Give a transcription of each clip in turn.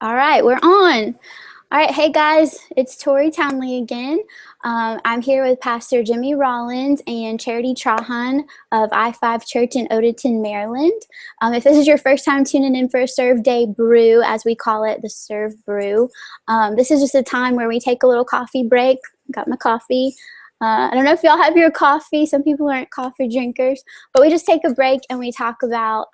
All right, we're on. All right, hey guys, it's Tori Townley again. I'm here with Pastor Jimmy Rollins and Charity Trahan of I5 Church in Odenton, Maryland. If this is your first time tuning in for a Serve Day Brew, as we call it, the Serve Brew, this is just a time where we take a little coffee break. Got my coffee. I don't know if y'all have your coffee. Some people aren't coffee drinkers, but we just take a break and we talk about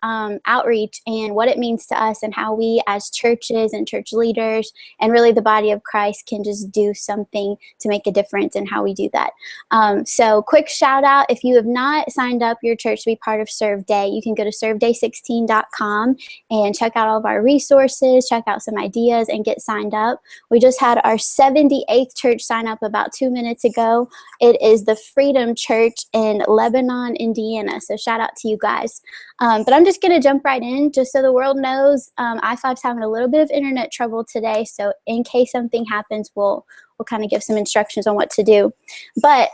outreach and what it means to us and how we as churches and church leaders and really the body of Christ can just do something to make a difference in how we do that. So quick shout out, if you have not signed up your church to be part of Serve Day, you can go to serveday16.com and check out all of our resources, check out some ideas and get signed up. We just had our 78th church sign up about 2 minutes ago. It is the Freedom Church in Lebanon, Indiana. So shout out to you guys. But I'm just going to jump right in just so the world knows. I5's having a little bit of internet trouble today. So in case something happens, we'll kind of give some instructions on what to do. But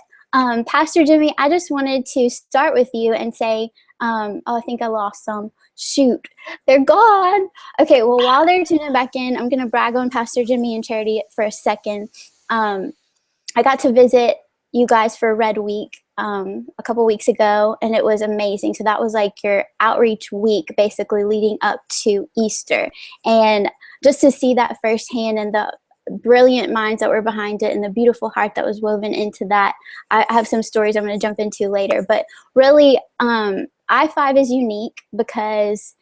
Pastor Jimmy, I just wanted to start with you and say, I think I lost some. Shoot, they're gone. Okay, well, while they're tuning back in, I'm going to brag on Pastor Jimmy and Charity for a second. I got to visit you guys for Red Week a couple weeks ago, and it was amazing. So that was like your outreach week, basically leading up to Easter. And just to see that firsthand and the brilliant minds that were behind it and the beautiful heart that was woven into that, I have some stories I'm going to jump into later. But really, I5 is unique because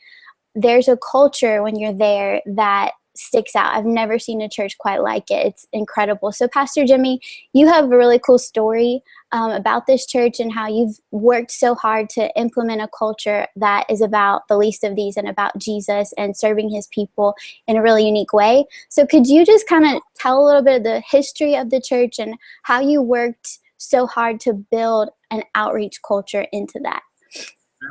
there's a culture when you're there that sticks out. I've never seen a church quite like it. It's incredible. So Pastor Jimmy, you have a really cool story about this church and how you've worked so hard to implement a culture that is about the least of these and about Jesus and serving his people in a really unique way. So could you just kind of tell a little bit of the history of the church and how you worked so hard to build an outreach culture into that?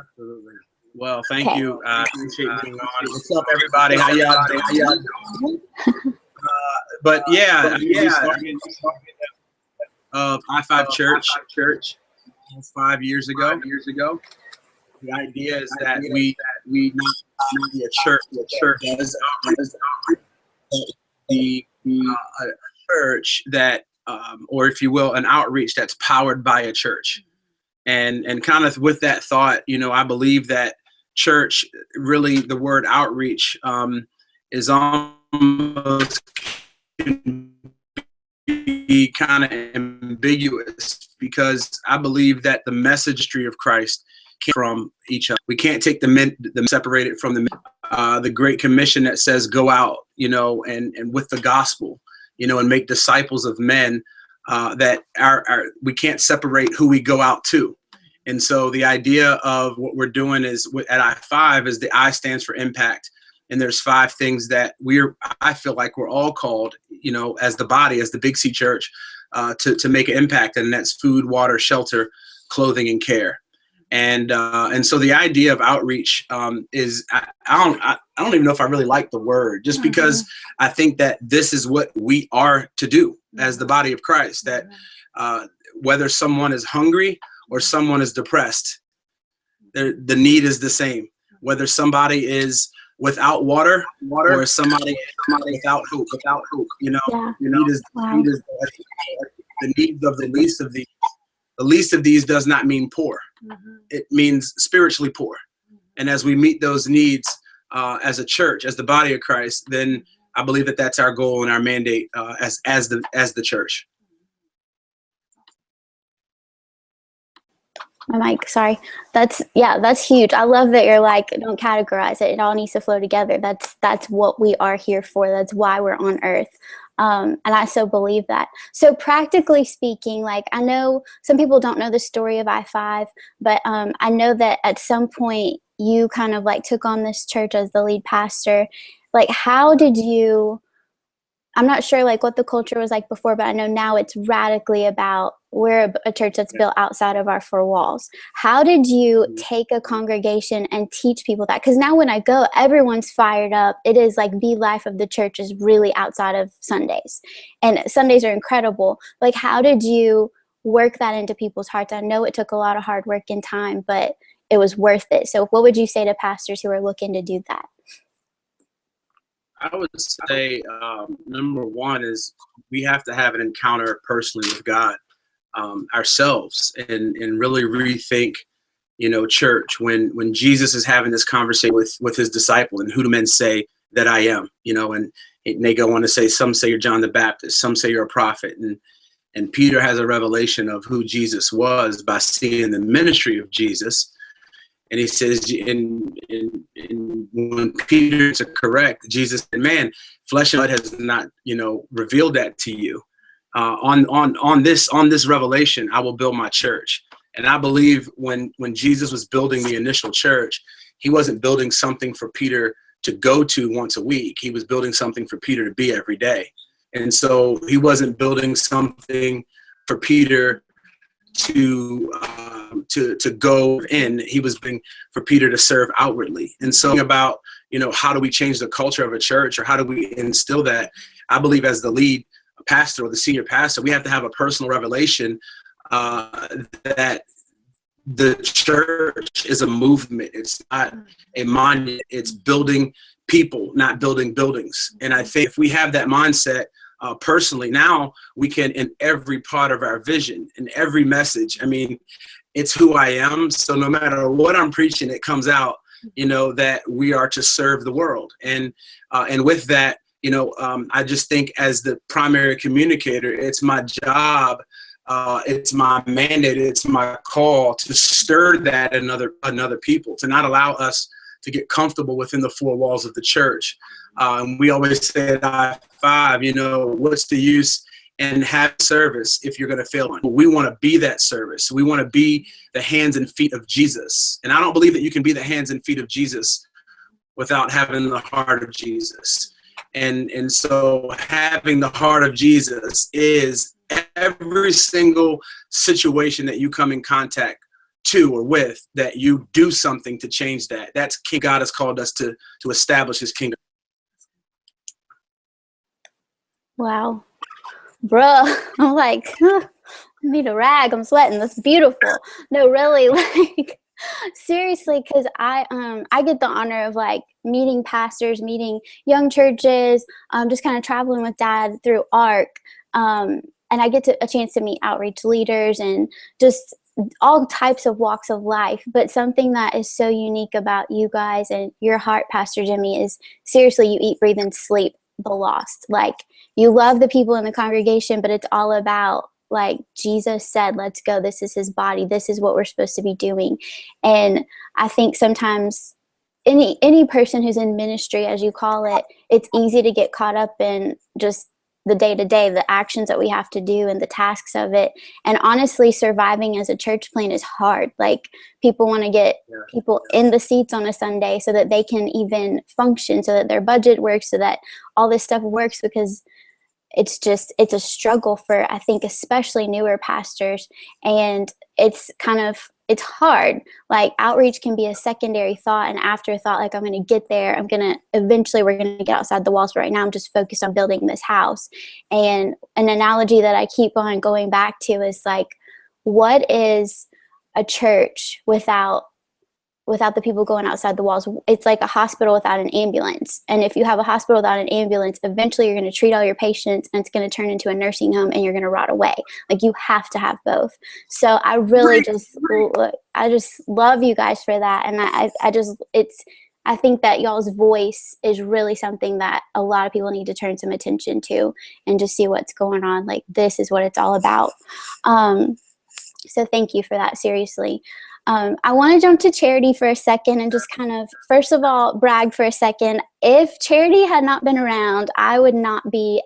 Absolutely. Well, thank you. I appreciate being on. What's up, everybody? How y'all doing? But yeah, of I5 Church 5 years ago. The idea is that we not be a church does the church that, or if you will, an outreach that's powered by a church. And kind of with that thought, I believe that church, really the word outreach is almost can be kind of ambiguous, because I believe that the messagry of Christ came from each other. We can't take the separate it from the Great Commission that says go out, and with the gospel, and make disciples of men, that we can't separate who we go out to. And so the idea of what we're doing is at I5 is the I stands for impact. And there's 5 things that I feel like we're all called, as the body, as the Big C Church, to make an impact. And that's food, water, shelter, clothing, and care. And so the idea of outreach is, I don't even know if I really like the word, just because I think that this is what we are to do as the body of Christ, that whether someone is hungry or someone is depressed, the need is the same. Whether somebody is without water or somebody without hope, the need is the needs of the least of these. The least of these does not mean poor. It means spiritually poor. And as we meet those needs as a church, as the body of Christ, then I believe that that's our goal and our mandate as the church. My mic, sorry. That's huge. I love that you're like, don't categorize it. It all needs to flow together. That's what we are here for. That's why we're on earth. And I so believe that. So practically speaking, like, I know some people don't know the story of I5, but I know that at some point you kind of like took on this church as the lead pastor. Like, how did you, I'm not sure like what the culture was like before, but I know now it's radically about we're a church that's built outside of our 4 walls. How did you take a congregation and teach people that? Because now when I go, everyone's fired up. It is like the life of the church is really outside of Sundays. And Sundays are incredible. Like, how did you work that into people's hearts? I know it took a lot of hard work and time, but it was worth it. So what would you say to pastors who are looking to do that? I would say number one is we have to have an encounter personally with God ourselves, and really rethink, church. When Jesus is having this conversation with his disciples, and who do men say that I am? And they go on to say, some say you're John the Baptist, some say you're a prophet, and Peter has a revelation of who Jesus was by seeing the ministry of Jesus. And he says, and when Peter to correct, Jesus said, man, flesh and blood has not, revealed that to you. On this revelation, I will build my church. And I believe when Jesus was building the initial church, he wasn't building something for Peter to go to once a week. He was building something for Peter to be every day. And so he wasn't building something for Peter to go in. He was being for Peter to serve outwardly. And so about, how do we change the culture of a church, or how do we instill that? I believe as the lead pastor or the senior pastor, we have to have a personal revelation that the church is a movement. It's not a monument. It's building people, not building buildings. And I think if we have that mindset personally, now we can, in every part of our vision, in every message, it's who I am. So no matter what I'm preaching, it comes out, that we are to serve the world. And with that, I just think as the primary communicator, it's my job, it's my mandate, it's my call to stir that in other people, to not allow us to get comfortable within the four walls of the church. And we always say at I5, what's the use in having service if you're going to fail on it? We want to be that service. We want to be the hands and feet of Jesus. And I don't believe that you can be the hands and feet of Jesus without having the heart of Jesus. And so having the heart of Jesus is every single situation that you come in contact to or with, that you do something to change that. That's King. God has called us to establish his kingdom. Wow. Bruh, I'm like, I need a rag. I'm sweating. That's beautiful. No, really, seriously, because I get the honor of meeting pastors, meeting young churches, just kind of traveling with Dad through ARC, and I get a chance to meet outreach leaders and just all types of walks of life. But something that is so unique about you guys and your heart, Pastor Jimmy, is seriously, you eat, breathe, and sleep the lost. You love the people in the congregation, but it's all about, Jesus said, let's go. This is his body. This is what we're supposed to be doing. And I think sometimes any person who's in ministry, as you call it, it's easy to get caught up in just the day-to-day, the actions that we have to do and the tasks of it. And honestly, surviving as a church plant is hard. People want to get people in the seats on a Sunday so that they can even function, so that their budget works, so that all this stuff works, because it's a struggle for, I think, especially newer pastors. And it's hard. Outreach can be a secondary thought, an afterthought. I'm going to get there. Eventually we're going to get outside the walls. But right now I'm just focused on building this house. And an analogy that I keep on going back to is what is a church without the people going outside the walls? It's like a hospital without an ambulance. And if you have a hospital without an ambulance, eventually you're going to treat all your patients and it's going to turn into a nursing home and you're going to rot away. You have to have both. So I really I just love you guys for that. And I think that y'all's voice is really something that a lot of people need to turn some attention to and just see what's going on. This is what it's all about. So thank you for that. Seriously. I want to jump to Charity for a second and just kind of, first of all, brag for a second. If Charity had not been around, I would not be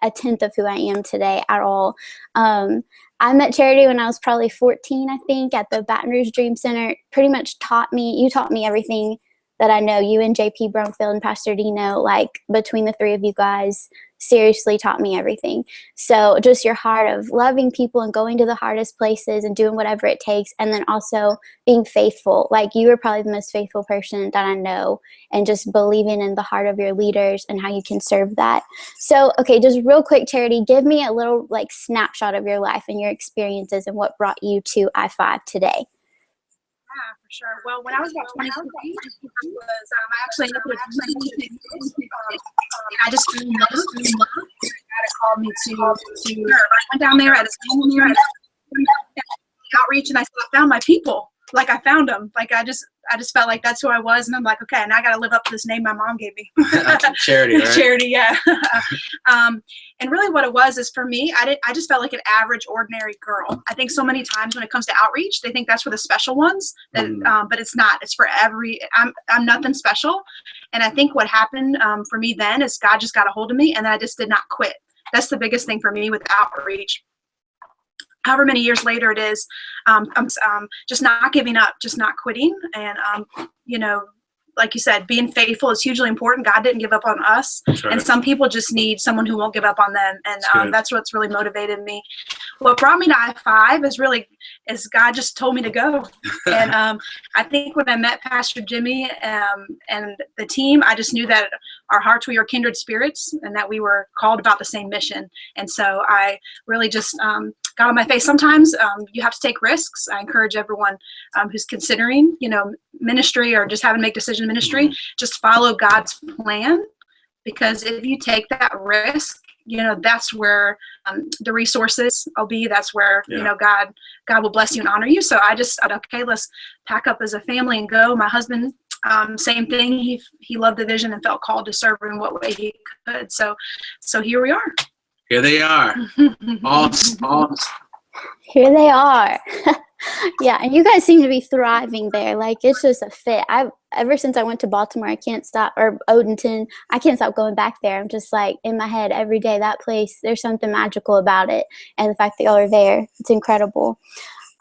a tenth of who I am today at all. I met Charity when I was probably 14, I think, at the Baton Rouge Dream Center. Pretty much you taught me everything that I know. You and JP Brumfield and Pastor Dino, between the three of you guys, seriously taught me everything. So just your heart of loving people and going to the hardest places and doing whatever it takes. And then also being faithful. You were probably the most faithful person that I know, and just believing in the heart of your leaders and how you can serve that. So, okay, just real quick, Charity, give me a little snapshot of your life and your experiences and what brought you to I5 today. Yeah, for sure. Well, when I was about 23, I actually ended up I just fell in love. God called me to serve. I went down there at his home outreach, and I said, I found my people. Like, I found them. Like, I just felt like that's who I was, and I'm like, okay, and I got to live up to this name my mom gave me. Charity, right? Charity, yeah. And really, what it was is, for me, I just felt like an average, ordinary girl. I think so many times when it comes to outreach, they think that's for the special ones, that, but it's not. It's for every. I'm nothing special, and I think what happened for me then is God just got a hold of me, and I just did not quit. That's the biggest thing for me with outreach. However many years later it is, I'm just not giving up, just not quitting. And, like you said, being faithful is hugely important. God didn't give up on us. That's right. And some people just need someone who won't give up on them. And that's what's really motivated me. What brought me to I5 is God just told me to go. And I think when I met Pastor Jimmy and the team, I just knew that our hearts, we were kindred spirits, and that we were called about the same mission. And so I really just got on my face. Sometimes you have to take risks. I encourage everyone who's considering, ministry or just having to make decision ministry, just follow God's plan. Because if you take that risk, that's where the resources will be. That's where, God will bless you and honor you. So I just said, okay, let's pack up as a family and go. My husband, same thing. He loved the vision and felt called to serve in what way he could. So here we are. Here they are. Awesome. Here they are. Yeah, and you guys seem to be thriving there. Like, it's just a fit. Ever since I went to Baltimore, or Odenton, I can't stop going back there. I'm just like, in my head every day, that place, there's something magical about it. And the fact that y'all are there, it's incredible.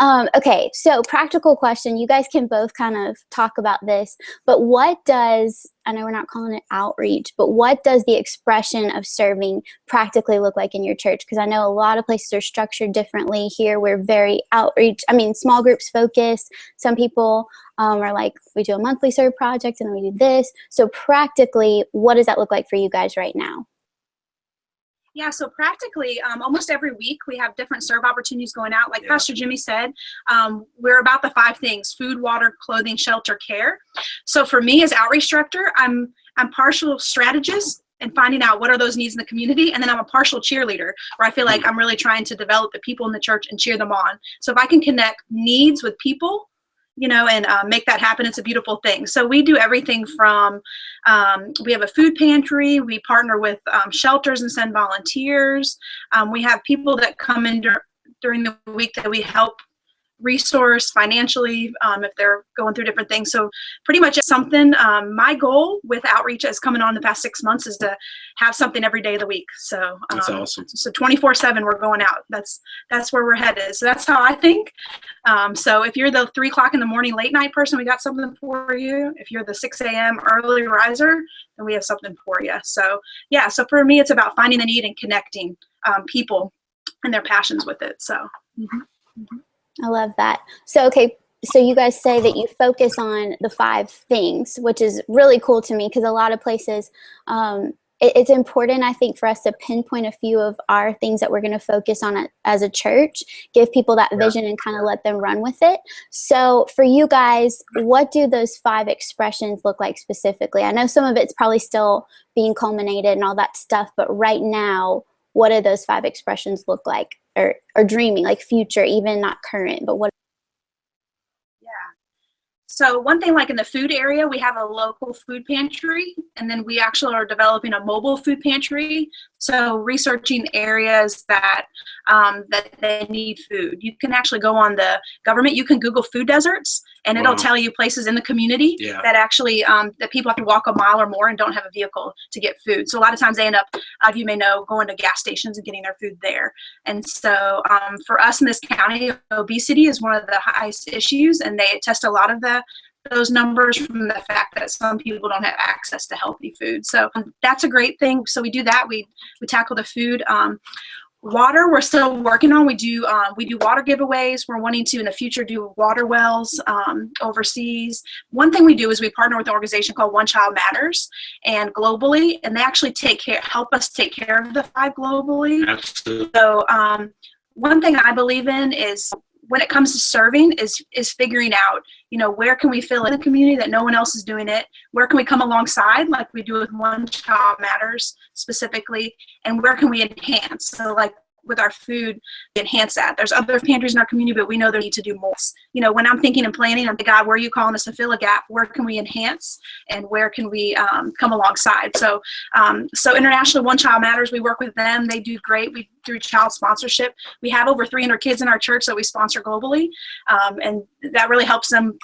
Okay, so practical question. You guys can both kind of talk about this, but I know we're not calling it outreach, but what does the expression of serving practically look like in your church? Because I know a lot of places are structured differently. Here, we're very small groups focused. Some people are like, we do a monthly serve project and then we do this. So practically, what does that look like for you guys right now? Yeah, so practically, almost every week we have different serve opportunities going out. Like Pastor Jimmy said, we're about the 5 things: food, water, clothing, shelter, care. So for me as outreach director, I'm partial strategist and finding out what are those needs in the community. And then I'm a partial cheerleader, where I feel like I'm really trying to develop the people in the church and cheer them on. So if I can connect needs with people, and make that happen, it's a beautiful thing. So we do everything from, we have a food pantry, we partner with shelters and send volunteers. We have people that come in during the week that we help resource financially if they're going through different things. So pretty much something. My goal with outreach as coming on the past 6 months is to have something every day of the week. So that's awesome. So 24/7 we're going out. That's where we're headed. So that's how I think. So if you're the 3 o'clock in the morning late night person, we got something for you. If you're the 6 a.m. early riser, then we have something for you. So so for me, it's about finding the need and connecting people and their passions with it. So. I love that. So you guys say that you focus on the 5 things, which is really cool to me, because a lot of places, it's important, I think, for us to pinpoint a few of our things that we're going to focus on as a church, give people that vision and kind of let them run with it. So for you guys, what do those 5 expressions look like specifically? I know some of it's probably still being culminated and all that stuff, but right now, what do those 5 expressions look like? Or dreaming, like future, even not current, but what? Yeah. So one thing, like in the food area, we have a local food pantry, and then we actually are developing a mobile food pantry. So researching areas that they need food. You can actually go on the government. You can Google food deserts, and it'll tell you places in the community that actually that people have to walk a mile or more and don't have a vehicle to get food. So a lot of times they end up, you may know, going to gas stations and getting their food there. And so for us in this county, obesity is one of the highest issues, and they test a lot of those numbers from the fact that some people don't have access to healthy food. So that's a great thing. So we do that. We tackle the food. Water, we're still working on. We do water giveaways. We're wanting to in the future do water wells overseas. One thing we do is we partner with an organization called One Child Matters, and globally, and they actually help us take care of the 5 globally. Absolutely. So one thing I believe in is when it comes to serving is figuring out, where can we fill in the community that no one else is doing it? Where can we come alongside like we do with One Child Matters specifically? And where can we enhance? So like with our food, enhance that. There's other pantries in our community, but we know they need to do more. When I'm thinking and planning, I'm thinking, God, where are you calling us to fill a gap? Where can we enhance? And where can we come alongside? So internationally, One Child Matters, we work with them. They do great. We through child sponsorship. We have over 300 kids in our church that we sponsor globally. And that really helps them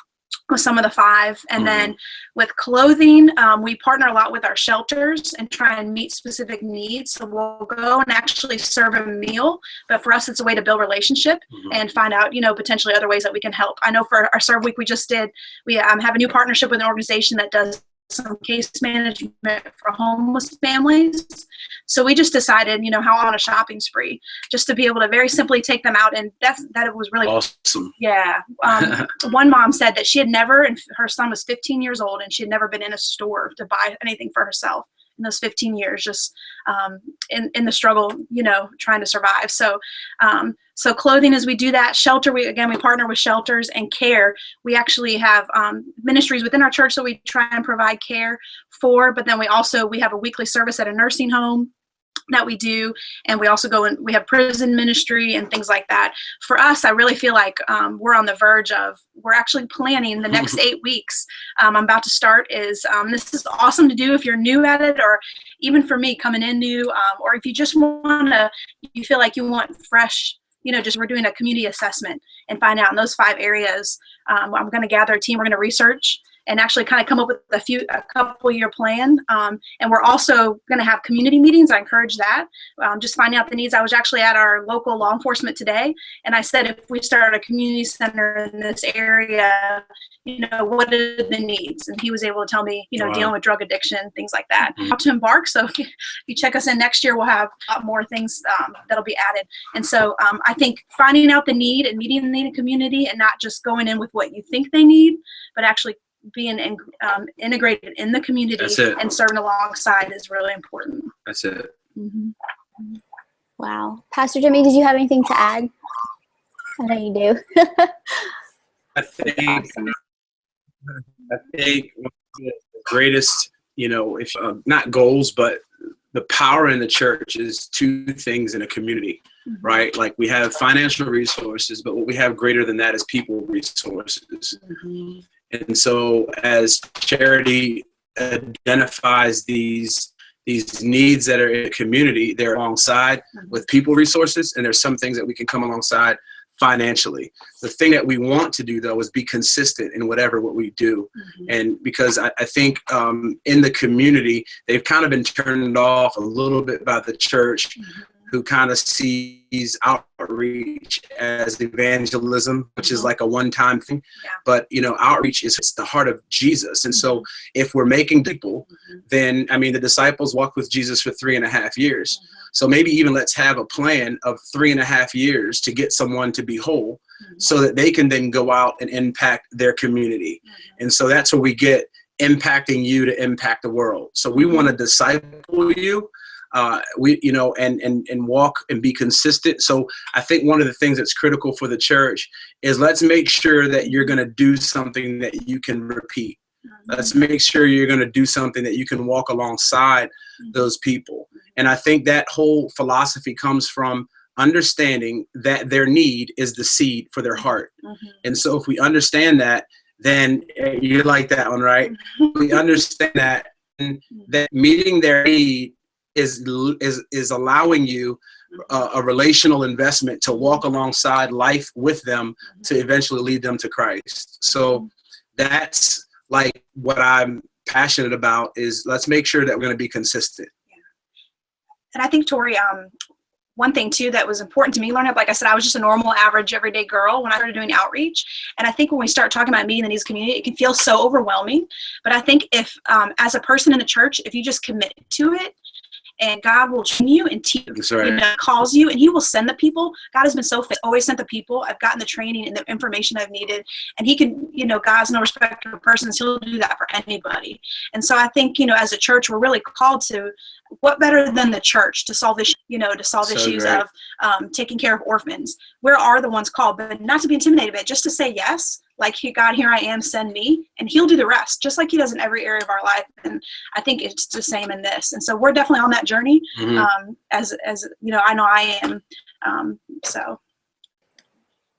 with some of the 5. And then with clothing, we partner a lot with our shelters and try and meet specific needs. So we'll go and actually serve a meal, but for us, it's a way to build relationship and find out, potentially other ways that we can help. I know for our Serve Week we just did, we have a new partnership with an organization that does some case management for homeless families. So we just decided, how on a shopping spree, just to be able to very simply take them out. And that was really awesome. Yeah. One mom said that she had never, and her son was 15 years old, and she had never been in a store to buy anything for herself in those 15 years, just in the struggle, trying to survive. So clothing, as we do that, shelter, we partner with shelters and care. We actually have ministries within our church that we try and provide care for, but then we have a weekly service at a nursing home that we do, and we also go and we have prison ministry and things like that. For us, I really feel like we're on the verge of, we're actually planning the next 8 weeks. I'm about to start this is awesome to do if you're new at it, or even for me coming in new, or if you just you feel like you want fresh, we're doing a community assessment and find out in those 5 areas. I'm going to gather a team. We're going to research and actually kind of come up with a couple year plan. And we're also going to have community meetings. I encourage that. Just finding out the needs. I was actually at our local law enforcement today, and I said, if we start a community center in this area, what are the needs? And he was able to tell me, Wow. dealing with drug addiction, things like that. How to embark. So if you check us in next year, we'll have a lot more things that'll be added. And so I think finding out the need and meeting the need of community, and not just going in with what you think they need, but actually being integrated in the community and serving alongside is really important. That's it. Wow. Pastor Jimmy, did you have anything to add? I know you do. I think one of the greatest, if not goals, but the power in the church is 2 things in a community, right? Like we have financial resources, but what we have greater than that is people resources. And so as charity identifies these needs that are in the community, they're alongside with people resources, and there's some things that we can come alongside financially. The thing that we want to do, though, is be consistent in what we do. And because I think in the community, they've kind of been turned off a little bit by the church, who kind of sees outreach as evangelism, which is like a one-time thing. But, outreach is the heart of Jesus. And so if we're making people, then, the disciples walked with Jesus for 3.5 years. So maybe even let's have a plan of 3.5 years to get someone to be whole, so that they can then go out and impact their community. And so that's where we get impacting you to impact the world. So we want to disciple you. And walk and be consistent. So I think one of the things that's critical for the church is, let's make sure that you're going to do something that you can repeat. Let's make sure you're going to do something that you can walk alongside those people. And I think that whole philosophy comes from understanding that their need is the seed for their heart. And so if we understand that, then you like that one, right? We understand that meeting their need is allowing you a relational investment to walk alongside life with them to eventually lead them to Christ. So that's like what I'm passionate about, is let's make sure that we're going to be consistent. And I think, Tori, one thing too that was important to me learning, like I said, I was just a normal, average, everyday girl when I started doing outreach. And I think when we start talking about meeting the needs community, it can feel so overwhelming. But I think if, as a person in the church, if you just commit to it, and God will train you and teach you. That's right. You know, calls you, and He will send the people. God has been so faithful, always sent the people. I've gotten the training and the information I've needed, and He can, you know, God's no respecter of persons. He'll do that for anybody. And so I think, you know, as a church, we're really called to, what better than the church to solve issues, you know, to solve issues great. of taking care of orphans. We are the ones called, but not to be intimidated, but just to say yes, like, God, here I am, send me, and He'll do the rest, just like He does in every area of our life. And I think it's the same in this. And so we're definitely on that journey. As you know I am. So.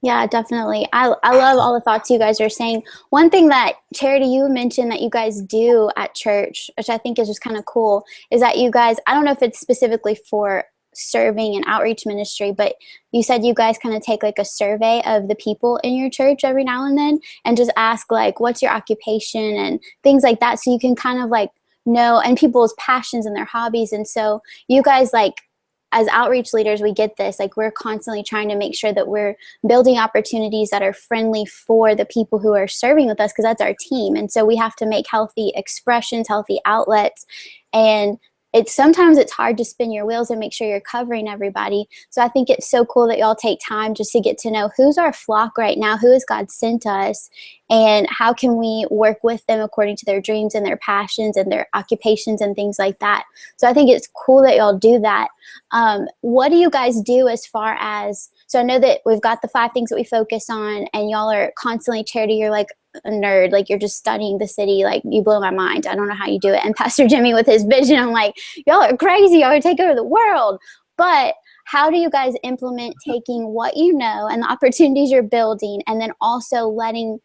Yeah, definitely. I love all the thoughts you guys are saying. One thing that, Charity, you mentioned that you guys do at church, which I think is just kind of cool, is that you guys, I don't know if it's specifically for serving and outreach ministry, but you said you guys kind of take like a survey of the people in your church every now and then and just ask like, what's your occupation and things like that. So you can kind of like know, and people's passions and their hobbies. And so you guys, like, as outreach leaders, we get this, like, we're constantly trying to make sure that we're building opportunities that are friendly for the people who are serving with us, because that's our team. And so we have to make healthy expressions, healthy outlets. And sometimes it's hard to spin your wheels and make sure you're covering everybody. So I think it's so cool that y'all take time just to get to know who's our flock right now, who has God sent us, and how can we work with them according to their dreams and their passions and their occupations and things like that. So I think it's cool that y'all do that. What do you guys do as far as, so I know that we've got the 5 things that we focus on, and y'all are constantly, Charity, you're like a nerd, like you're just studying the city, like you blow my mind. I don't know how you do it. And Pastor Jimmy with his vision, I'm like, y'all are crazy, y'all are take over the world. But how do you guys implement taking what you know and the opportunities you're building, and then also letting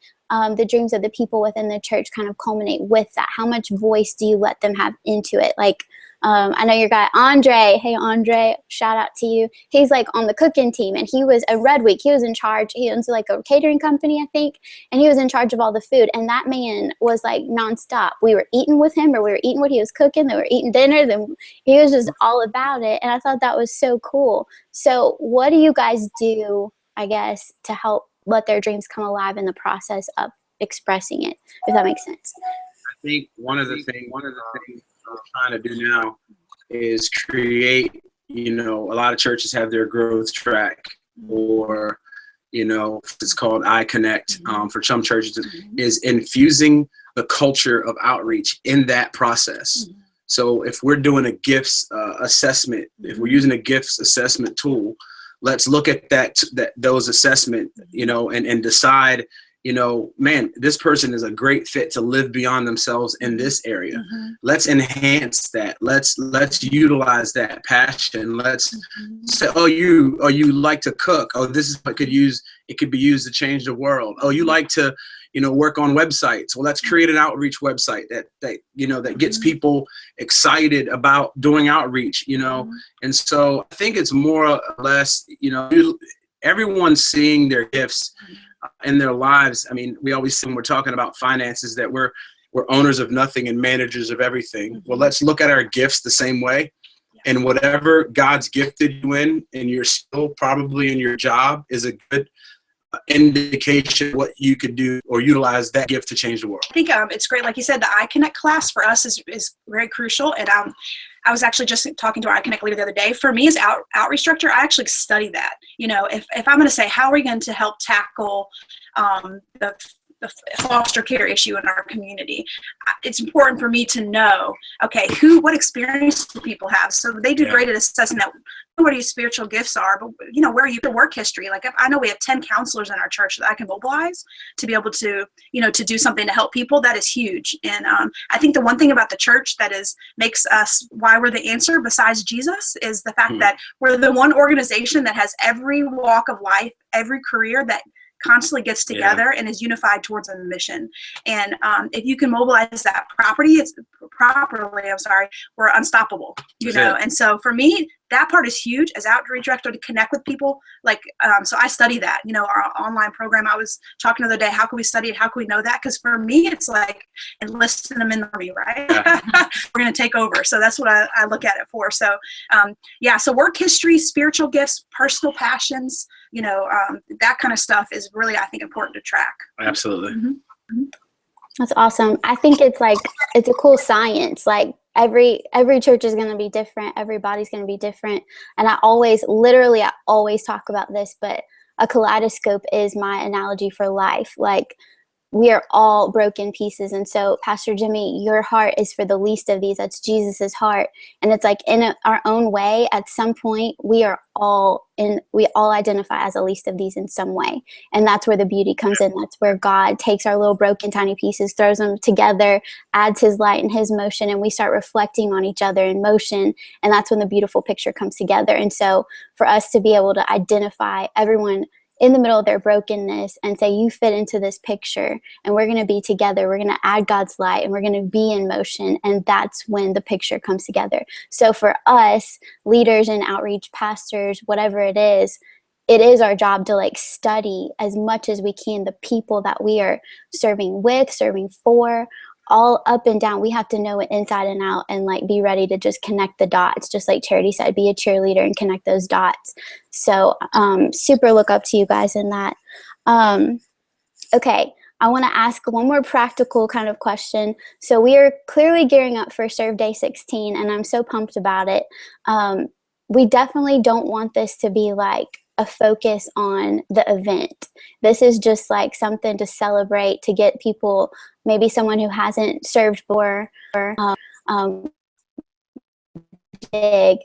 the dreams of the people within the church kind of culminate with that? How much voice do you let them have into it? Like, I know your guy, Andre. Hey, Andre, shout out to you. He's like on the cooking team, and he was a Red Week. He was in charge. He owns like a catering company, I think, and he was in charge of all the food. And that man was like nonstop. We were eating with him, or we were eating what he was cooking. They were eating dinner. Then he was just all about it. And I thought that was so cool. So what do you guys do, I guess, to help let their dreams come alive in the process of expressing it, if that makes sense? I think one of the things we're trying to do now is create, you know, a lot of churches have their growth track, or, you know, it's called iConnect for some churches, is infusing the culture of outreach in that process. So if we're doing a gifts assessment, if we're using a gifts assessment tool, let's look at those assessment, you know, and decide, you know, man, this person is a great fit to live beyond themselves in this area. Let's enhance that. Let's utilize that passion. Let's say, oh, you like to cook. Oh, this is what it could be used to change the world. Oh, you like to, you know, work on websites. Well, let's create an outreach website that you know, that gets people excited about doing outreach, you know. And so I think it's more or less, you know, everyone's seeing their gifts in their lives. I mean, we always say when we're talking about finances that we're owners of nothing and managers of everything. Well, let's look at our gifts the same way. And whatever God's gifted you in, and you're still probably in your job, is a good indication of what you could do or utilize that gift to change the world. I think it's great. Like you said, the iConnect class for us is very crucial. And I was actually just talking to our iConnect leader the other day. For me as outreach director, I actually study that. You know, if I'm going to say, how are we going to help tackle the foster care issue in our community, it's important for me to know, okay, what experience do people have? So they do great at assessing that, what your spiritual gifts are, but you know, where are you, your work history? Like, I know we have 10 counselors in our church that I can mobilize to be able to, you know, to do something to help people. That is huge. And I think the one thing about the church that makes us why we're the answer besides Jesus is the fact that we're the one organization that has every walk of life, every career that constantly gets together and is unified towards a mission. And if you can mobilize that properly, we're unstoppable, you know? And so for me, that part is huge as outreach director, to connect with people. Like, so I study that, you know, our online program. I was talking the other day, how can we study it? How can we know that? Because for me, it's like enlisting them in the army, right? We're going to take over. So that's what I look at it for. So so work history, spiritual gifts, personal passions, you know, that kind of stuff is really, I think, important to track. Absolutely. That's awesome. I think it's a cool science. Like, every church is going to be different. Everybody's going to be different. And I always talk about this, but a kaleidoscope is my analogy for life. Like, we are all broken pieces. And so, Pastor Jimmy, your heart is for the least of these. That's Jesus's heart. And it's like, in our own way, at some point, we all identify as the least of these in some way. And that's where the beauty comes in. That's where God takes our little broken tiny pieces, throws them together, adds his light and his motion, and we start reflecting on each other in motion. And that's when the beautiful picture comes together. And so for us to be able to identify everyone in the middle of their brokenness and say, you fit into this picture, and we're going to be together. We're going to add God's light, and we're going to be in motion. And that's when the picture comes together. So for us, leaders and outreach pastors, whatever it is our job to like study as much as we can the people that we are serving with, serving for, all up and down. We have to know it inside and out, and like be ready to just connect the dots. Just like Charity said, be a cheerleader and connect those dots. So super look up to you guys in that. Okay, I want to ask one more practical kind of question. So we are clearly gearing up for Serve Day 16, and I'm so pumped about it. We definitely don't want this to be like a focus on the event. This is just like something to celebrate, to get people, maybe someone who hasn't served before, big,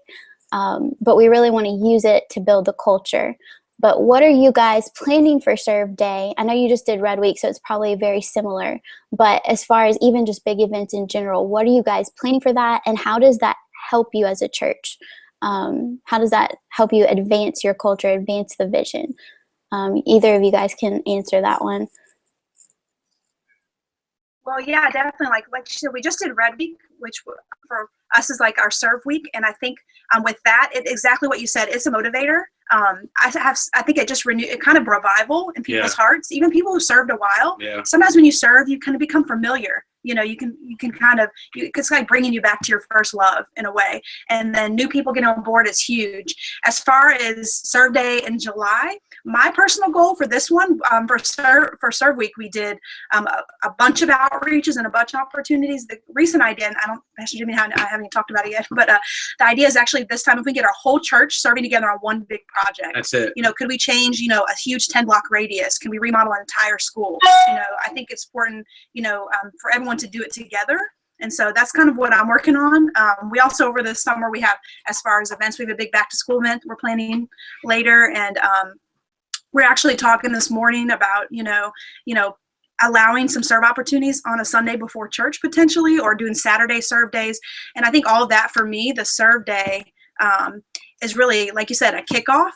but we really want to use it to build the culture. But what are you guys planning for Serve Day? I know you just did Red Week, so it's probably very similar. But as far as even just big events in general, what are you guys planning for that? And how does that help you as a church? How does that help you advance your culture, advance the vision? Either of you guys can answer that one. Well, yeah, definitely. Like you said, we just did Red Week, which for us is like our Serve Week. And I think with that, exactly what you said, it's a motivator. I think it just renewed, it kind of revival in people's hearts, even people who served a while. Yeah. Sometimes when you serve, you kind of become familiar. You know, you can kind of, it's like bringing you back to your first love in a way. And then new people getting on board is huge. As far as Serve Day in July, my personal goal for this one, for Serve Week, we did a bunch of outreaches and a bunch of opportunities. The recent idea, and Pastor Jimmy, I haven't even talked about it yet, but the idea is actually this time if we get our whole church serving together on one big project. That's it. You know, could we change, a huge 10-block radius? Can we remodel an entire school? I think it's important, for everyone to do it together. And so that's kind of what I'm working on. We also, over the summer, we have, as far as events, we have a big back to school event we're planning later. And we're actually talking this morning about, allowing some serve opportunities on a Sunday before church potentially, or doing Saturday serve days. And I think all of that for me, the serve day is really, like you said, a kickoff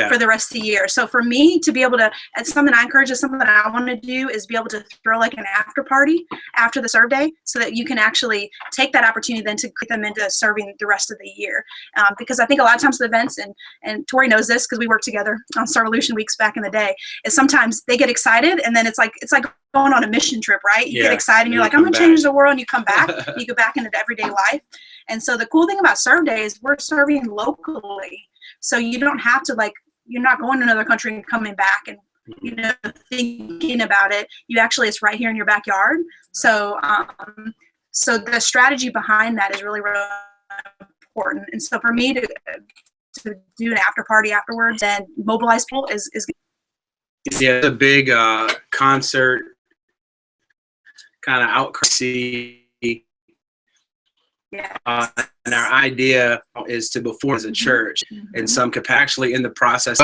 for the rest of the year. So for me to be able to, it's something I encourage, is something that I want to do, is be able to throw like an after party after the serve day, so that you can actually take that opportunity then to get them into serving the rest of the year. Because I think a lot of times the events, and Tori knows this because we worked together on Starvolution Weeks back in the day, is sometimes they get excited and then it's like going on a mission trip, right? You get excited and you're like, I'm going to change the world, and you come back, you go back into everyday life. And so the cool thing about Serve Day is we're serving locally. So you don't have to, you're not going to another country and coming back and, thinking about it. You actually, it's right here in your backyard. So, so the strategy behind that is really, really important. And so for me to do an after party afterwards and mobilize people is it's a big concert kind of outcry. And our idea is to perform as a church in some capacity, actually in the process.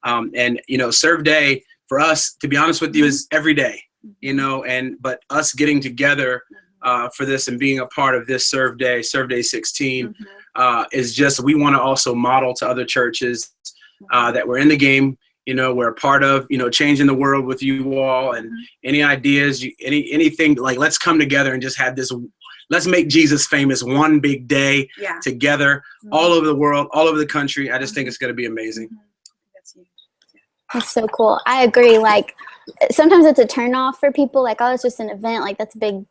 And Serve Day for us, to be honest with you, is every day. But us getting together for this and being a part of this Serve Day 16, is just, we want to also model to other churches that we're in the game. We're a part of, changing the world with you all, and any ideas, anything, let's come together and just have this. Let's make Jesus famous one big day together, all over the world, all over the country. I just think it's going to be amazing. That's so cool. I agree. Sometimes it's a turnoff for people. Oh, it's just an event. That's a big,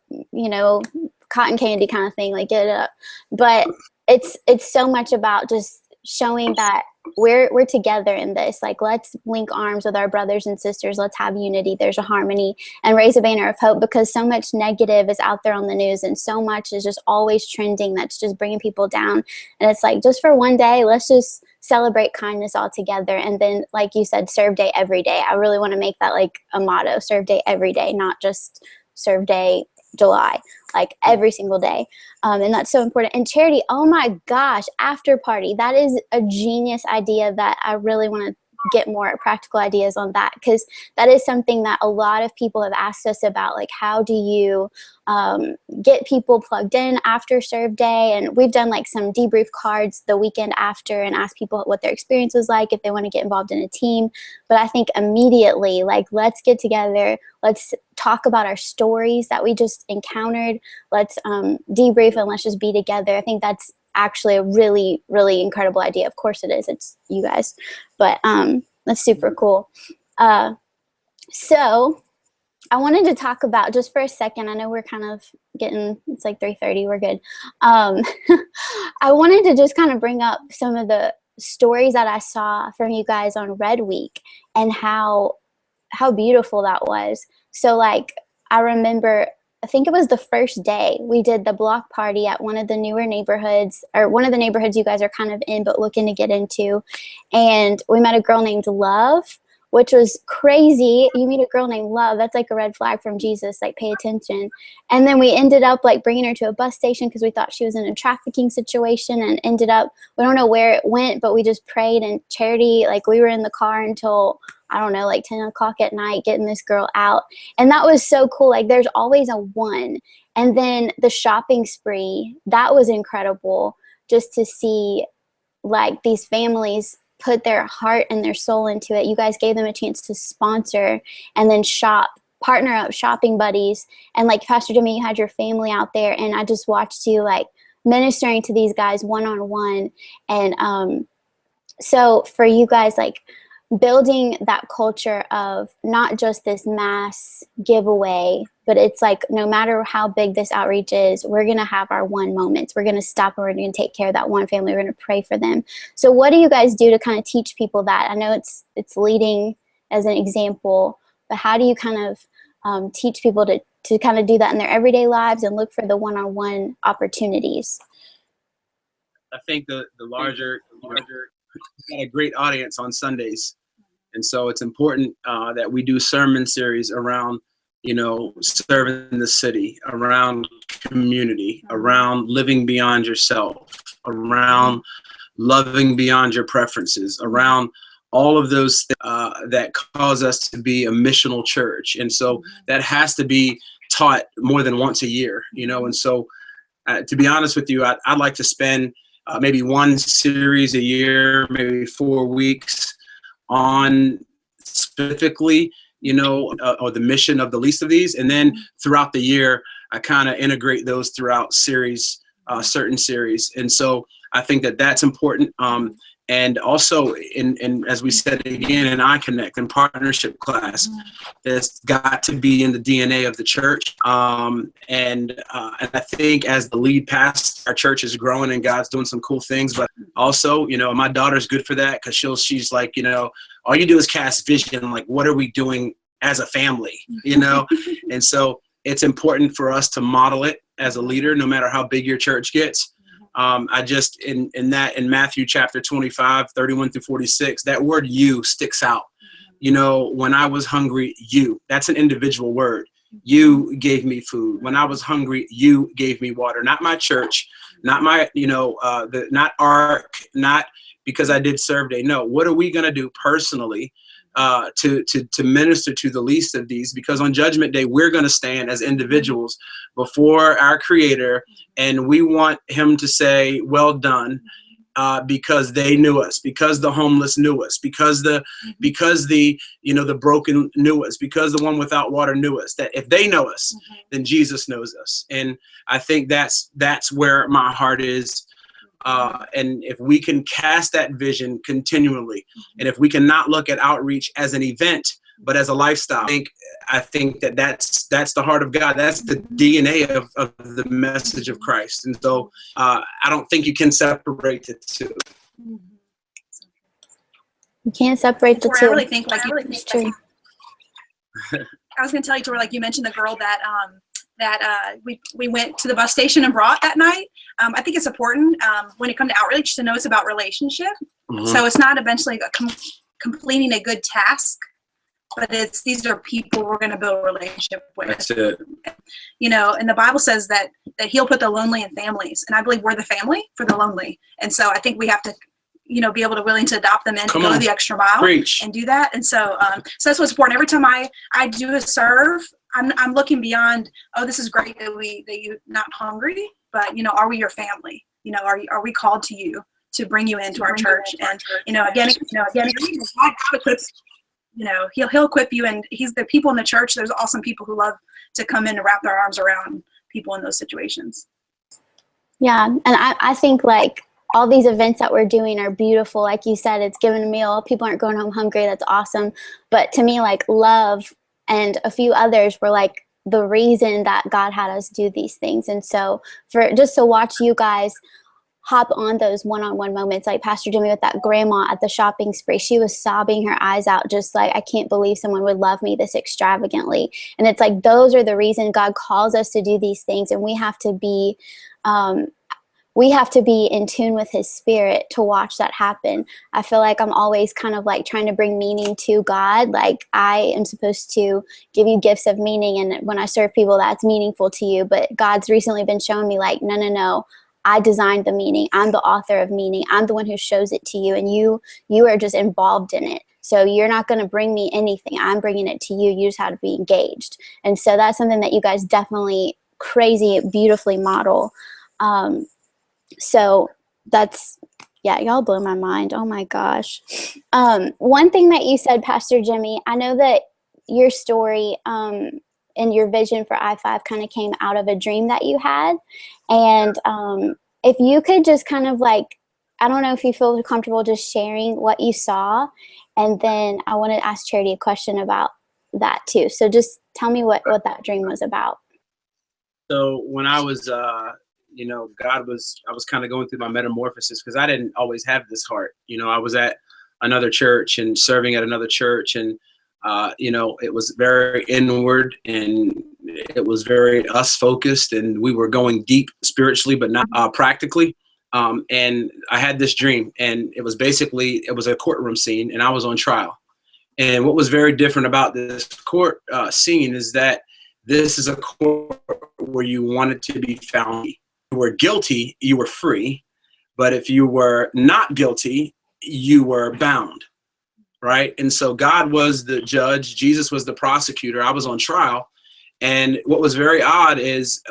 cotton candy kind of thing. Get it up. But it's so much about just showing that we're together in this. Like, let's link arms with our brothers and sisters. Let's have unity. There's a harmony, and raise a banner of hope, because so much negative is out there on the news, and so much is just always trending that's just bringing people down. And it's like, just for one day, let's just celebrate kindness all together. And then, like you said, serve day every day. I really want to make that like a motto: serve day every day, not just serve day July, like every single day. And that's so important. And charity, oh my gosh, after party, that is a genius idea that I really want to get more practical ideas on that, because that is something that a lot of people have asked us about. Like, how do you get people plugged in after serve day? And we've done like some debrief cards the weekend after and asked people what their experience was like, if they want to get involved in a team. But I think immediately, like, let's get together, let's talk about our stories that we just encountered, let's debrief, and let's just be together. I think that's actually a really, really incredible idea. Of course it is. It's you guys. But that's super cool. So I wanted to talk about, just for a second, I know we're kind of getting, it's like 3:30, we're good. I wanted to just kind of bring up some of the stories that I saw from you guys on Red Week, and how beautiful that was. So like, I remember, I think it was the first day we did the block party at one of the newer neighborhoods, or one of the neighborhoods you guys are kind of in but looking to get into. And we met a girl named Love, which was crazy. You meet a girl named Love, that's like a red flag from Jesus, like, pay attention. And then we ended up like bringing her to a bus station because we thought she was in a trafficking situation, and ended up, we don't know where it went, but we just prayed and charity, like, we were in the car until, I don't know, like 10 o'clock at night getting this girl out. And that was so cool. Like, there's always a one. And then the shopping spree, that was incredible, just to see like these families put their heart and their soul into it. You guys gave them a chance to sponsor and then shop, partner up, shopping buddies. And like Pastor Jimmy, you had your family out there, and I just watched you like ministering to these guys one-on-one. And so for you guys, like, building that culture of not just this mass giveaway, but it's like, no matter how big this outreach is, we're going to have our one moments. We're going to stop and we're going to take care of that one family. We're going to pray for them. So what do you guys do to kind of teach people that? I know it's leading as an example, but how do you kind of teach people to kind of do that in their everyday lives and look for the one-on-one opportunities? I think the larger got a great audience on Sundays. And so it's important that we do sermon series around, serving the city, around community, around living beyond yourself, around loving beyond your preferences, around all of those that cause us to be a missional church. And so that has to be taught more than once a year, And so to be honest with you, I'd like to spend maybe one series a year, maybe 4 weeks on specifically, or the mission of the least of these. And then throughout the year, I kind of integrate those throughout series, certain series. And so I think that that's important. And also, in as we said again, in iConnect and partnership class, that's got to be in the DNA of the church. And I think as the lead pastor, our church is growing and God's doing some cool things. But also, my daughter's good for that, because she's like, all you do is cast vision. Like, what are we doing as a family? And so it's important for us to model it as a leader, no matter how big your church gets. I just, in Matthew chapter 25, 31 through 46, that word "you" sticks out. When I was hungry, that's an individual word. You gave me food. When I was hungry, you gave me water. Not my church, not my, not ARC, not because I did serve day. No, what are we going to do personally to minister to the least of these? Because on Judgment Day, we're going to stand as individuals before our Creator, and we want Him to say, "Well done," because they knew us, because the homeless knew us, because the broken knew us, because the one without water knew us. That if they know us, then Jesus knows us. And I think that's where my heart is. And if we can cast that vision continually, and if we can not look at outreach as an event, but as a lifestyle, I think that's the heart of God. That's the DNA of the message of Christ. And so I don't think you can separate the two. You can't separate the Tori, two. I really think like It's true. I was going to tell you, Tori, like you mentioned the girl that we went to the bus station and brought that night. I think it's important when it comes to outreach to know it's about relationship. Mm-hmm. So it's not eventually completing a good task, but these are people we're going to build a relationship with. That's it. You know, and the Bible says that he'll put the lonely in families, and I believe we're the family for the lonely. And so I think we have to, you know, be able to willing to adopt them in, to go the extra mile. Preach. And do that. And so so that's what's important. Every time I do a serve, I'm looking beyond, oh, this is great that you're not hungry, but, you know, are we your family? You know, are we called to you to bring you into our church? And, you know, again, God equips, you know, he'll equip you, and the people in the church. There's awesome people who love to come in and wrap their arms around people in those situations. Yeah. And I think like all these events that we're doing are beautiful. Like you said, it's giving a meal. People aren't going home hungry. That's awesome. But to me, like love and a few others were like the reason that God had us do these things. And so for just to watch you guys hop on those one-on-one moments, like Pastor Jimmy with that grandma at the shopping spree, she was sobbing her eyes out, just like, I can't believe someone would love me this extravagantly. And it's like, those are the reason God calls us to do these things. And we have to be in tune with his spirit to watch that happen. I feel like I'm always kind of like trying to bring meaning to God. Like I am supposed to give you gifts of meaning. And when I serve people, that's meaningful to you. But God's recently been showing me like, no. I designed the meaning. I'm the author of meaning. I'm the one who shows it to you. And you are just involved in it. So you're not going to bring me anything. I'm bringing it to you. You just have to be engaged. And so that's something that you guys definitely crazy, beautifully model. So that's, yeah, y'all blow my mind. Oh my gosh. One thing that you said, Pastor Jimmy, I know that your story and your vision for I5 kind of came out of a dream that you had. And if you could just kind of like, I don't know if you feel comfortable just sharing what you saw. And then I want to ask Charity a question about that too. So just tell me what that dream was about. So when I was, you know, I was kind of going through my metamorphosis because I didn't always have this heart. You know, I was at another church and serving at another church, and you know, it was very inward and it was very us focused, and we were going deep spiritually, but not practically. And I had this dream, and it was a courtroom scene, and I was on trial. And what was very different about this court scene is that this is a court where you wanted to be found. You were guilty, you were free. But if you were not guilty, you were bound. Right? And so God was the judge. Jesus was the prosecutor. I was on trial. And what was very odd is,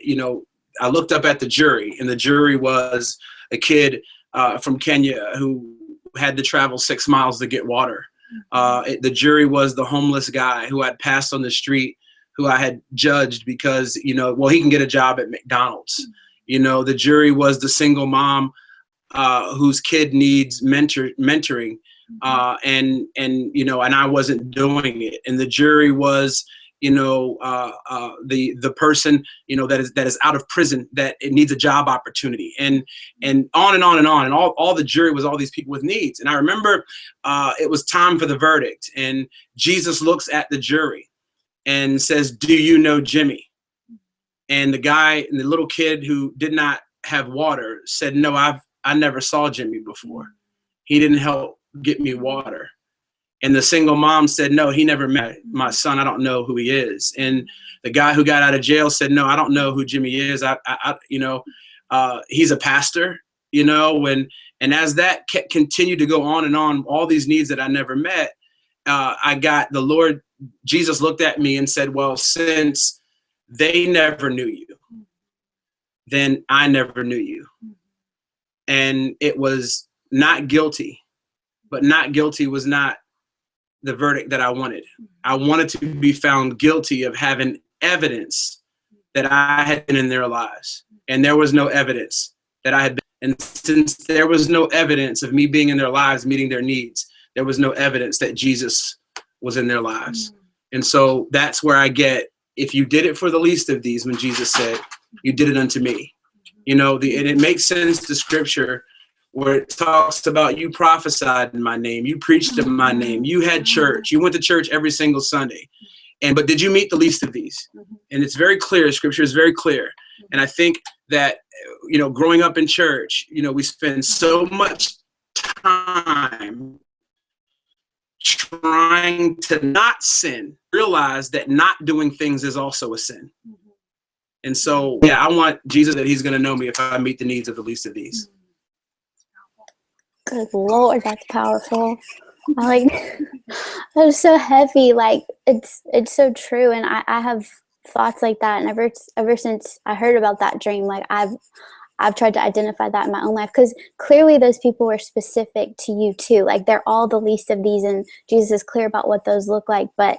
you know, I looked up at the jury, and the jury was a kid from Kenya who had to travel 6 miles to get water. The jury was the homeless guy who I'd passed on the street, who I had judged because, you know, well, he can get a job at McDonald's. You know, the jury was the single mom whose kid needs mentoring. And you know, and I wasn't doing it. And the jury was, you know, the person, you know, that is out of prison, that it needs a job opportunity, and on and on and on. And all the jury was all these people with needs. And I remember it was time for the verdict, and Jesus looks at the jury and says, "Do you know Jimmy?" And the guy, and the little kid who did not have water, said, "No, I never saw Jimmy before. He didn't help get me water." And the single mom said, "No, he never met my son. I don't know who he is." And the guy who got out of jail said, "No, I don't know who Jimmy is. I you know, he's a pastor, you know." And as that continued to go on and on, all these needs that I never met, I got the Lord, Jesus looked at me and said, "Well, since they never knew you, then I never knew you." And it was not guilty, but not guilty was not the verdict that I wanted. I wanted to be found guilty of having evidence that I had been in their lives. And there was no evidence that I had been. And since there was no evidence of me being in their lives, meeting their needs, there was no evidence that Jesus was in their lives. And so that's where I get, if you did it for the least of these, when Jesus said, "You did it unto me." You know, and it makes sense to scripture where it talks about you prophesied in my name, you preached in my name, you had church, you went to church every single Sunday. But did you meet the least of these? And it's very clear. Scripture is very clear. And I think that, growing up in church, we spend so much time trying to not sin, realize that not doing things is also a sin. And so, I want Jesus that he's going to know me if I meet the needs of the least of these. Good Lord, that's powerful. That was so heavy. Like, it's so true. And I have thoughts like that. And ever since I heard about that dream, like I've tried to identify that in my own life, because clearly those people were specific to you too. Like, they're all the least of these, and Jesus is clear about what those look like. But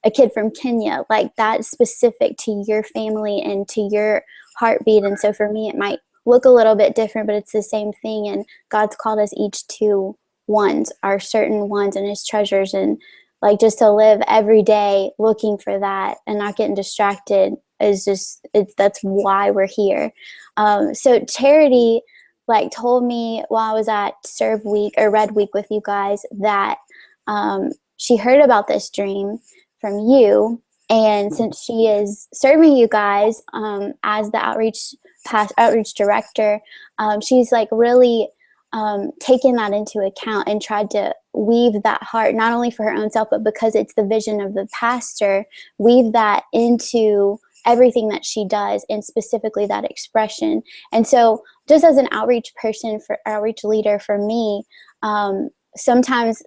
a kid from Kenya, like, that's specific to your family and to your heartbeat. And so for me, it might look a little bit different, but it's the same thing. And God's called us each to ones, our certain ones and his treasures. And like, just to live every day looking for that and not getting distracted is that's why we're here. So Charity told me while I was at Serve Week or Red Week with you guys that she heard about this dream from you. And since she is serving you guys as the outreach director, she's really taken that into account and tried to weave that heart, not only for her own self, but because it's the vision of the pastor, weave that into everything that she does, and specifically that expression. And so just as an outreach leader for me, sometimes,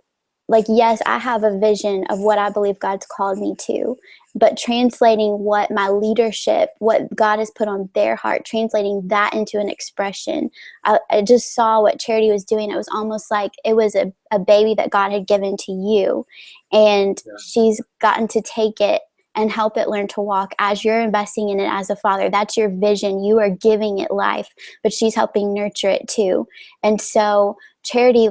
yes, I have a vision of what I believe God's called me to, but translating what my leadership, what God has put on their heart, translating that into an expression. I just saw what Charity was doing. It was almost like it was a baby that God had given to you, and she's gotten to take it and help it learn to walk as you're investing in it as a father. That's your vision. You are giving it life, but she's helping nurture it too. And so Charity,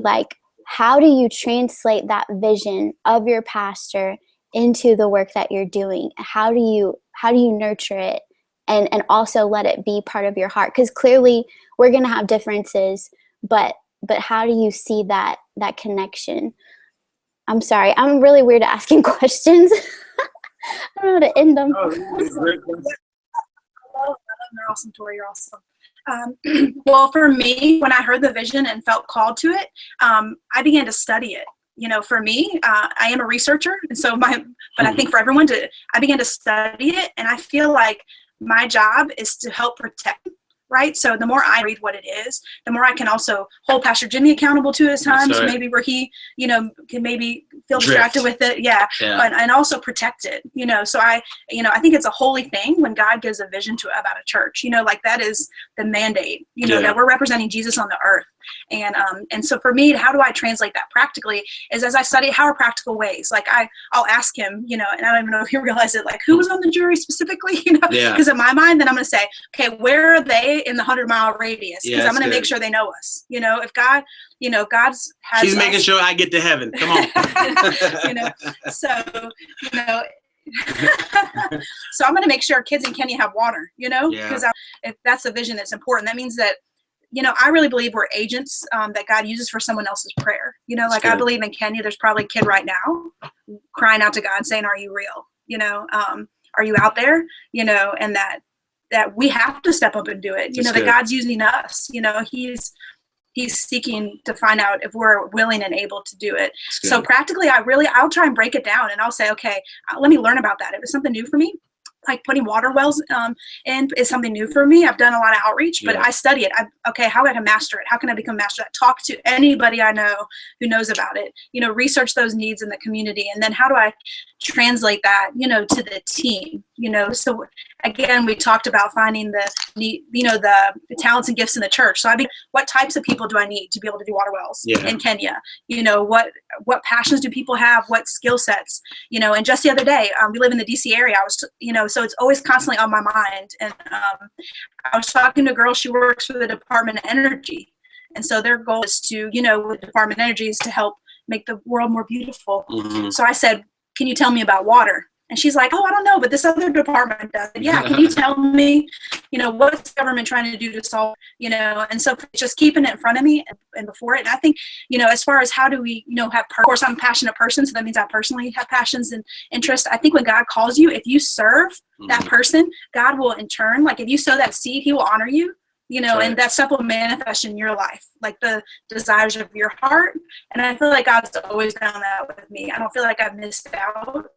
how do you translate that vision of your pastor into the work that you're doing? How do you nurture it and also let it be part of your heart? Because clearly we're going to have differences, but how do you see that connection? I'm sorry, I'm really weird at asking questions. I don't know how to end them. I love them. They're awesome, Tori. You're awesome. Well, for me, when I heard the vision and felt called to it, I began to study it. For me, I am a researcher, and so but I think for everyone I began to study it, and I feel like my job is to help protect, right? So the more I read what it is, the more I can also hold Pastor Jimmy accountable to his times, maybe where he, can maybe feel distracted with it. Yeah. And also protect it, so I think it's a holy thing when God gives a vision about a church, that is the mandate, that we're representing Jesus on the earth. And so for me, how do I translate that practically is as I study, how are practical ways? I'll ask him, and I don't even know if he realized it, who was on the jury specifically, because in my mind, then I'm going to say, okay, where are they in the 100-mile radius? Because I'm going to make sure they know us. If God, God's has She's making sure I get to heaven. Come on. So I'm going to make sure kids in Kenya have water, because if that's the vision that's important. That means that, I really believe we're agents that God uses for someone else's prayer. I believe in Kenya, there's probably a kid right now crying out to God saying, are you real? Are you out there? And that we have to step up and do it. That God's using us. He's seeking to find out if we're willing and able to do it. So practically, I'll try and break it down, and I'll say, okay, let me learn about that. If it's something new for me, like putting water wells in is something new for me. I've done a lot of outreach, but I study it. How can I master it? How can I become master at? Talk to anybody I know who knows about it. Research those needs in the community, and then how do I translate that, to the team? So again, we talked about finding the talents and gifts in the church. So what types of people do I need to be able to do water wells in Kenya? What passions do people have? What skill sets? And just the other day, we live in the DC area. I was, so it's always constantly on my mind. And I was talking to a girl, she works for the Department of Energy. And so their goal is to, with the Department of Energy is to help make the world more beautiful. Mm-hmm. So I said, can you tell me about water? And she's like, oh, I don't know, but this other department does. Yeah, can you tell me, what's government trying to do to solve, and so just keeping it in front of me and before it. And I think, as far as how do we, of course, I'm a passionate person, so that means I personally have passions and interests. I think when God calls you, if you serve that person, God will in turn, like if you sow that seed, he will honor you. And that stuff will manifest in your life, like the desires of your heart. And I feel like God's always done that with me. I don't feel like I've missed out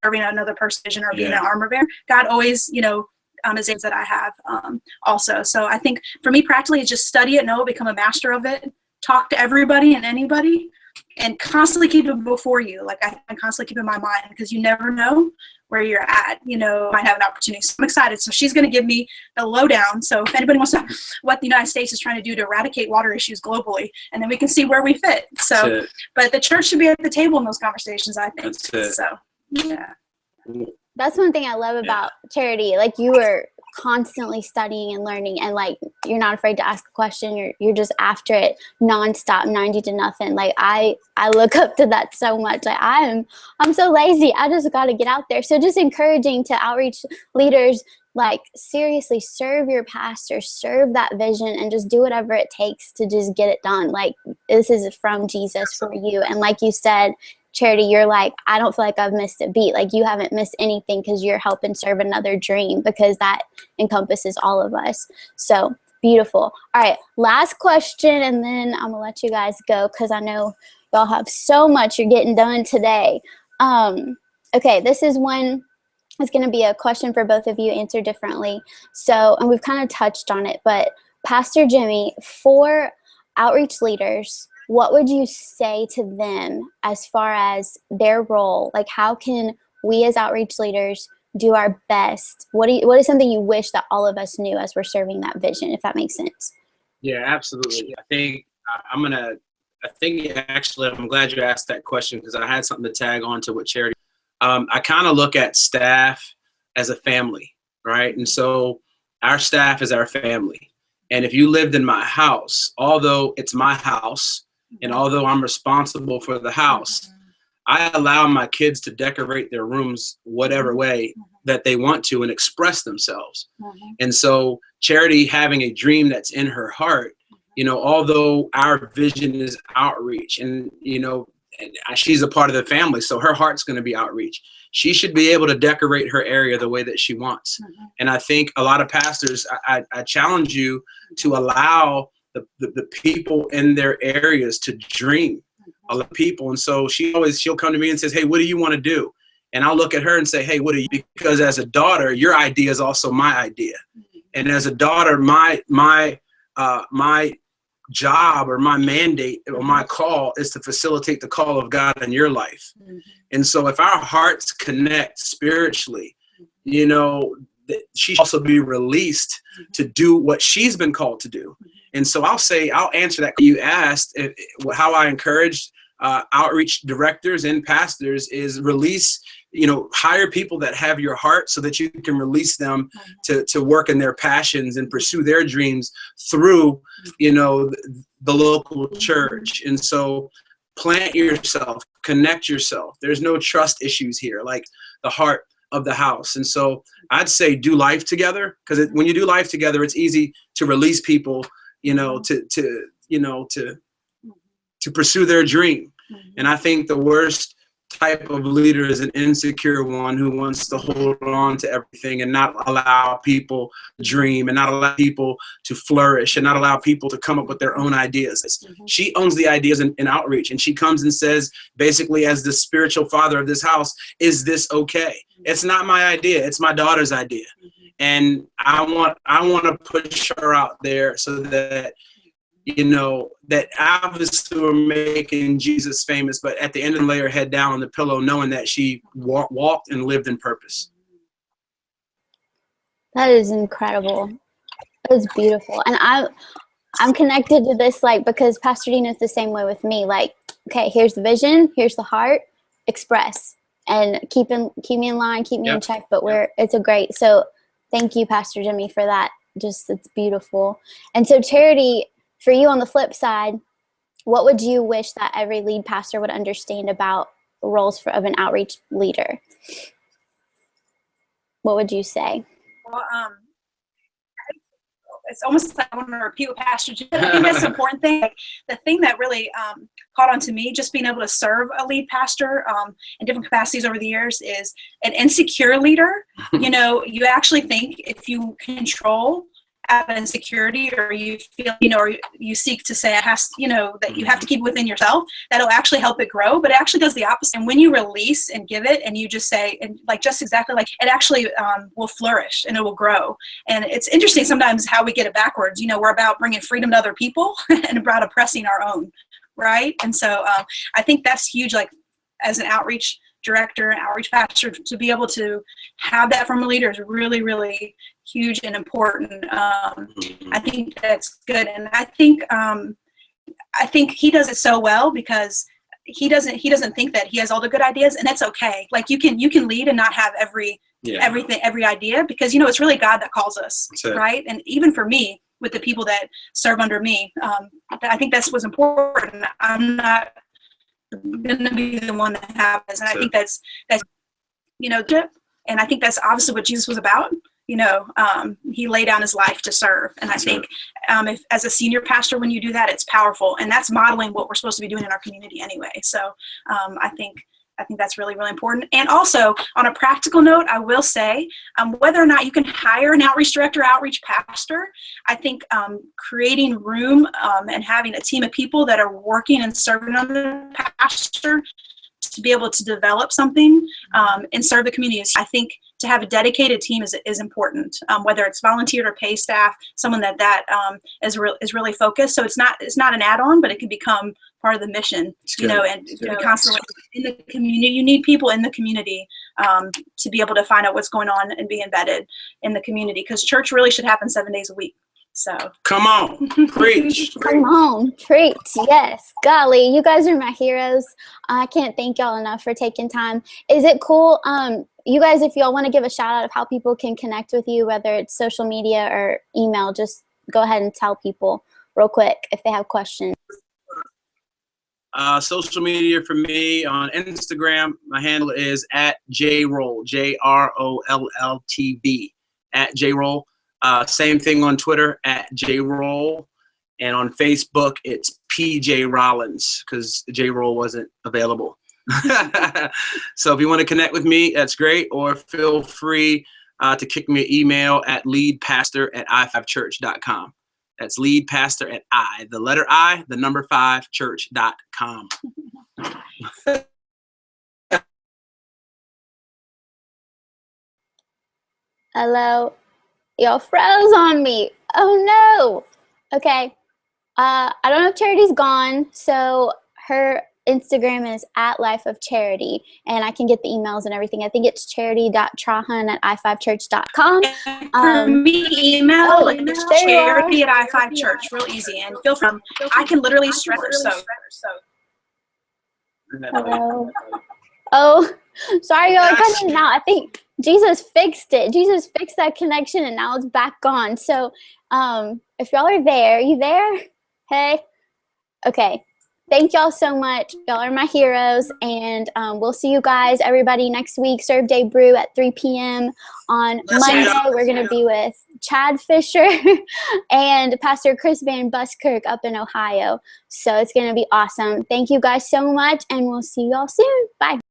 serving another person or being an armor bearer. God always, is things that I have also. So I think for me, practically, it's just study it, know it, become a master of it, talk to everybody and anybody, and constantly keep it before you. Like I constantly keep it in my mind, because you never know where you're at, might have an opportunity. So I'm excited. So she's going to give me the lowdown. So if anybody wants to know what the United States is trying to do to eradicate water issues globally, and then we can see where we fit. So, but the church should be at the table in those conversations, I think. So, yeah. That's one thing I love about Charity. Like, you were constantly studying and learning, and like, you're not afraid to ask a question. You're just after it nonstop, 90 to nothing. Like I look up to that so much. Like I'm so lazy. I just got to get out there. So just encouraging to outreach leaders, like, seriously serve your pastor, serve that vision, and just do whatever it takes to just get it done. Like, this is from Jesus for you. And like you said, Charity, you're like, I don't feel like I've missed a beat. Like, you haven't missed anything, because you're helping serve another dream, because that encompasses all of us. So beautiful. All right, last question, and then I'm gonna let you guys go, because I know y'all have so much you're getting done today. Okay, this is one. It's going to be a question for both of you, answer differently. So, and we've kind of touched on it, but Pastor Jimmy, for outreach leaders, what would you say to them as far as their role? Like, how can we as outreach leaders do our best? What is something you wish that all of us knew as we're serving that vision, if that makes sense? Yeah, absolutely. I think actually, I'm glad you asked that question, because I had something to tag on to what Charity. I kind of look at staff as a family, right? And so our staff is our family. And if you lived in my house, although it's my house, and although I'm responsible for the house, I allow my kids to decorate their rooms whatever way that they want to and express themselves. And so Charity, having a dream that's in her heart, although our vision is outreach, and, she's a part of the family, so her heart's going to be outreach. She should be able to decorate her area the way that she wants. And I think a lot of pastors, I challenge you to allow the people in their areas to dream. A lot of people. And so she'll come to me and says, hey, what do you want to do? And I'll look at her and say, hey, what do you? Because as a daughter, your idea is also my idea. And as a daughter, my job or my mandate or my call is to facilitate the call of God in your life. And so if our hearts connect spiritually, she should also be released to do what she's been called to do. And so I'll answer that. You asked how I encourage outreach directors and pastors is release, hire people that have your heart, so that you can release them to work in their passions and pursue their dreams through, the local church. And so plant yourself, connect yourself. There's no trust issues here, like the heart of the house. And so I'd say do life together, because when you do life together, it's easy to release people, to pursue their dream. And I think the worst type of leader is an insecure one who wants to hold on to everything and not allow people to dream, and not allow people to flourish, and not allow people to come up with their own ideas. She owns the ideas in outreach, and she comes and says, basically, as the spiritual father of this house, is this okay? It's not my idea. It's my daughter's idea. And I want to push her out there so that, that obviously we're making Jesus famous, but at the end of the lay her head down on the pillow, knowing that she walked and lived in purpose. That is incredible. That is beautiful. And I'm connected to this, like, because Pastor Dean is the same way with me. Like, okay, here's the vision, here's the heart, express, and keep me in line, keep me in check. But it's a great. So thank you, Pastor Jimmy, for that. Just, it's beautiful. And so Charity, for you on the flip side, what would you wish that every lead pastor would understand about roles of an outreach leader? what would you say? Well, it's almost like I want to repeat what Pastor Jim. I think that's the important thing. Like, the thing that really caught on to me, just being able to serve a lead pastor in different capacities over the years, is an insecure leader. You know, you actually think if you control out of insecurity, or you feel, you know, or you seek to say it has, you know, that you have to keep it within yourself, that'll actually help it grow, but it actually does the opposite. And when you release and give it, and you just say, and like, just exactly like, it actually will flourish and it will grow. And it's interesting sometimes how we get it backwards. You know, we're about bringing freedom to other people and about oppressing our own, right? And so I think that's huge, like, as an outreach director and outreach pastor, to be able to have that from a leader is really, really huge and important. I think that's good. And I think he does it so well because he doesn't think that he has all the good ideas, and that's okay. Like, you can lead and not have every idea, because, you know, it's really God that calls us, right? And even for me, with the people that serve under me, I think that's what's important. I'm not gonna be the one that happens, and I think that's you know, and I think that's obviously what Jesus was about. You know, he laid down his life to serve, and I think if, as a senior pastor, when you do that, it's powerful, and that's modeling what we're supposed to be doing in our community anyway. So I think that's really, really important. And also, on a practical note, I will say, whether or not you can hire an outreach director, outreach pastor, I think creating room and having a team of people that are working and serving under the pastor to be able to develop something and serve the community. I think to have a dedicated team is important, whether it's volunteered or paid staff, someone that is really focused. So it's not an add-on, but it can become part of the mission, you know, and constantly in the community. You need people in the community to be able to find out what's going on and be embedded in the community, because church really should happen 7 days a week. So come on, preach. Come on, preach. Yes, golly, you guys are my heroes. I can't thank y'all enough for taking time. Is it cool? You guys, if y'all want to give a shout out of how people can connect with you, whether it's social media or email, just go ahead and tell people real quick if they have questions. Social media for me on Instagram, my handle is @JRoll, JROLLTV, @JRoll. Same thing on Twitter, @JRoll. And on Facebook, it's PJ Rollins, because JRoll wasn't available. So if you want to connect with me, that's great. Or feel free to kick me an email at leadpastor@i5church.com. That's leadpastor the letter I, the number 5, church.com. Hello. Y'all froze on me. Oh no. Okay. I don't know if Charity's gone, so her Instagram is @lifeofcharity, and I can get the emails and everything. I think it's charity.trahan@i5church.com. For me, email is charity@i5church. Real easy, and feel free. I can literally stretch. So. Hello. Oh, sorry, y'all. Cutting out. I think Jesus fixed it. Jesus fixed that connection, and now it's back on. So, if y'all are there, you there? Hey. Okay. Thank y'all so much. Y'all are my heroes, and we'll see you guys, everybody, next week. Serve Day Brew at 3 p.m. on Monday. We're going to be with Chad Fisher and Pastor Chris Van Buskirk up in Ohio. So it's going to be awesome. Thank you guys so much, and we'll see y'all soon. Bye.